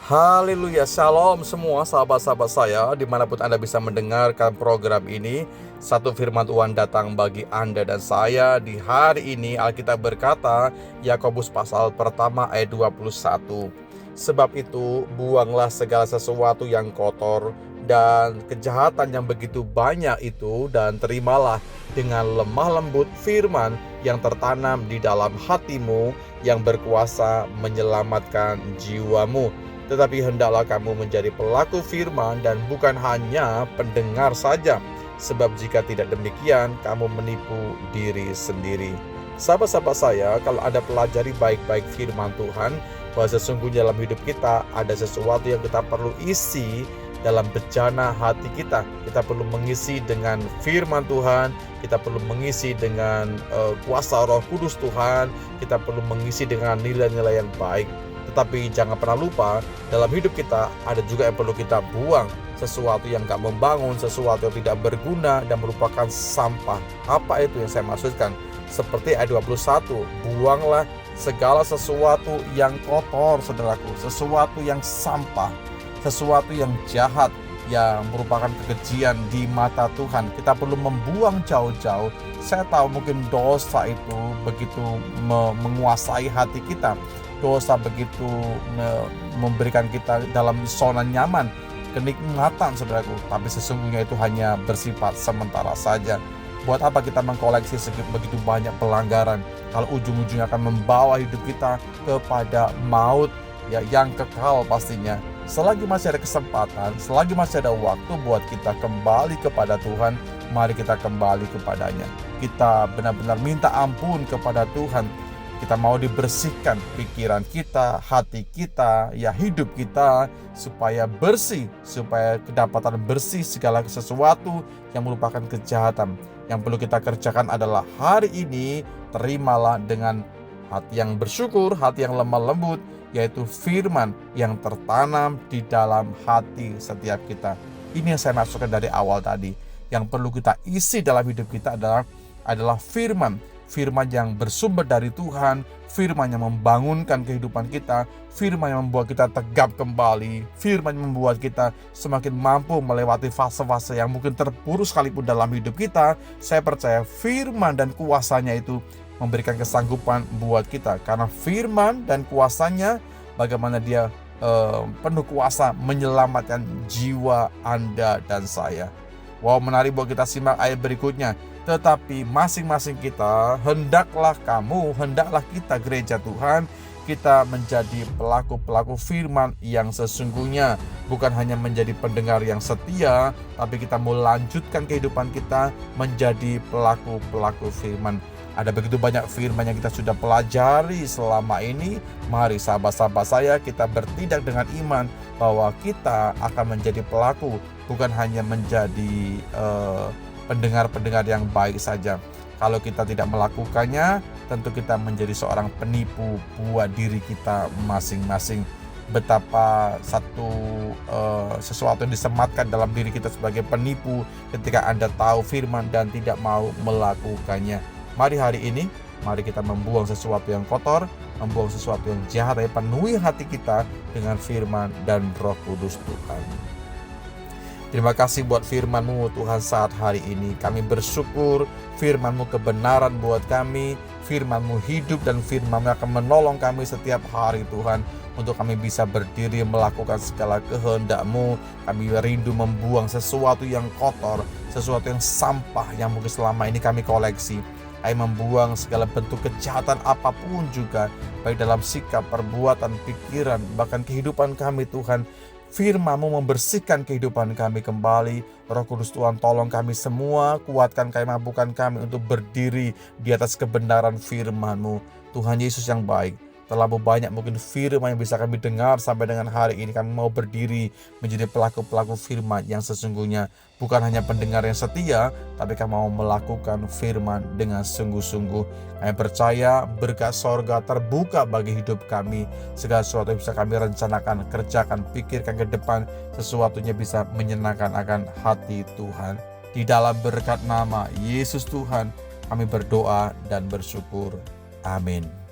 Haleluya, shalom semua sahabat-sahabat saya dimanapun Anda bisa mendengarkan program ini. Satu firman Tuhan datang bagi Anda dan saya di hari ini. Alkitab berkata, Yakobus pasal pertama ayat 21. Sebab itu buanglah segala sesuatu yang kotor dan kejahatan yang begitu banyak itu, dan terimalah dengan lemah lembut firman yang tertanam di dalam hatimu, yang berkuasa menyelamatkan jiwamu. Tetapi hendaklah kamu menjadi pelaku firman dan bukan hanya pendengar saja. Sebab jika tidak demikian, kamu menipu diri sendiri. Sahabat-sahabat saya, kalau Anda pelajari baik-baik firman Tuhan, bahwa sesungguhnya dalam hidup kita ada sesuatu yang kita perlu isi dalam bejana hati kita. Kita perlu mengisi dengan firman Tuhan, kita perlu mengisi dengan kuasa Roh Kudus Tuhan, kita perlu mengisi dengan nilai-nilai yang baik. Tetapi jangan pernah lupa, dalam hidup kita ada juga yang perlu kita buang. Sesuatu yang gak membangun, sesuatu yang tidak berguna dan merupakan sampah. Apa itu yang saya maksudkan? Seperti ayat 21, buanglah segala sesuatu yang kotor, saudaraku. Sesuatu yang sampah, sesuatu yang jahat, yang merupakan kekejian di mata Tuhan. Kita perlu membuang jauh-jauh. Saya tahu mungkin dosa itu begitu menguasai hati kita. Dosa begitu memberikan kita dalam zona nyaman, kenikmatan, saudaraku. Tapi sesungguhnya itu hanya bersifat sementara saja. Buat apa kita mengkoleksi begitu banyak pelanggaran kalau ujung-ujungnya akan membawa hidup kita kepada maut, ya, yang kekal pastinya. Selagi masih ada kesempatan, selagi masih ada waktu buat kita kembali kepada Tuhan, mari kita kembali kepadanya. Kita benar-benar minta ampun kepada Tuhan. Kita mau dibersihkan pikiran kita, hati kita, ya, hidup kita, supaya bersih, supaya kedapatan bersih segala sesuatu yang merupakan kejahatan. Yang perlu kita kerjakan adalah hari ini, terimalah dengan hati yang bersyukur, hati yang lemah lembut, yaitu firman yang tertanam di dalam hati setiap kita. Ini yang saya maksudkan dari awal tadi. Yang perlu kita isi dalam hidup kita adalah firman yang bersumber dari Tuhan, firman yang membangunkan kehidupan kita, firman yang membuat kita tegap kembali, firman yang membuat kita semakin mampu melewati fase-fase yang mungkin terpuruk sekalipun dalam hidup kita. Saya percaya firman dan kuasanya itu memberikan kesanggupan buat kita, karena firman dan kuasanya, bagaimana dia penuh kuasa menyelamatkan jiwa Anda dan saya. Wow, menarik buat kita simak ayat berikutnya. Tetapi masing-masing kita, hendaklah kita gereja Tuhan, kita menjadi pelaku-pelaku firman yang sesungguhnya. Bukan hanya menjadi pendengar yang setia, tapi kita mau lanjutkan kehidupan kita menjadi pelaku-pelaku firman. Ada begitu banyak firman yang kita sudah pelajari selama ini. Mari sahabat-sahabat saya, kita bertindak dengan iman bahwa kita akan menjadi pelaku, bukan hanya menjadi pendengar-pendengar yang baik saja. Kalau kita tidak melakukannya, tentu kita menjadi seorang penipu buat diri kita masing-masing. Betapa sesuatu yang disematkan dalam diri kita sebagai penipu ketika Anda tahu firman dan tidak mau melakukannya. Mari hari ini, mari kita membuang sesuatu yang kotor, membuang sesuatu yang jahat, dan penuhi hati kita dengan firman dan Roh Kudus Tuhan. Terima kasih buat firman-Mu Tuhan saat hari ini. Kami bersyukur firman-Mu kebenaran buat kami, firman-Mu hidup, dan firman-Mu akan menolong kami setiap hari Tuhan, untuk kami bisa berdiri melakukan segala kehendak-Mu. Kami rindu membuang sesuatu yang kotor, sesuatu yang sampah yang mungkin selama ini kami koleksi. Kami membuang segala bentuk kejahatan apapun juga, baik dalam sikap, perbuatan, pikiran, bahkan kehidupan kami Tuhan. Firman-Mu membersihkan kehidupan kami kembali. Roh Kudus Tuhan, tolong kami semua, kuatkan kami, mampukan kami untuk berdiri di atas kebenaran firman-Mu. Tuhan Yesus yang baik, terlalu banyak mungkin firman yang bisa kami dengar sampai dengan hari ini. Kami mau berdiri menjadi pelaku-pelaku firman yang sesungguhnya, bukan hanya pendengar yang setia, tapi kami mau melakukan firman dengan sungguh-sungguh. Kami percaya berkat sorga terbuka bagi hidup kami. Segala sesuatu yang bisa kami rencanakan, kerjakan, pikirkan ke depan, sesuatunya bisa menyenangkan akan hati Tuhan. Di dalam berkat nama Yesus Tuhan, kami berdoa dan bersyukur. Amin.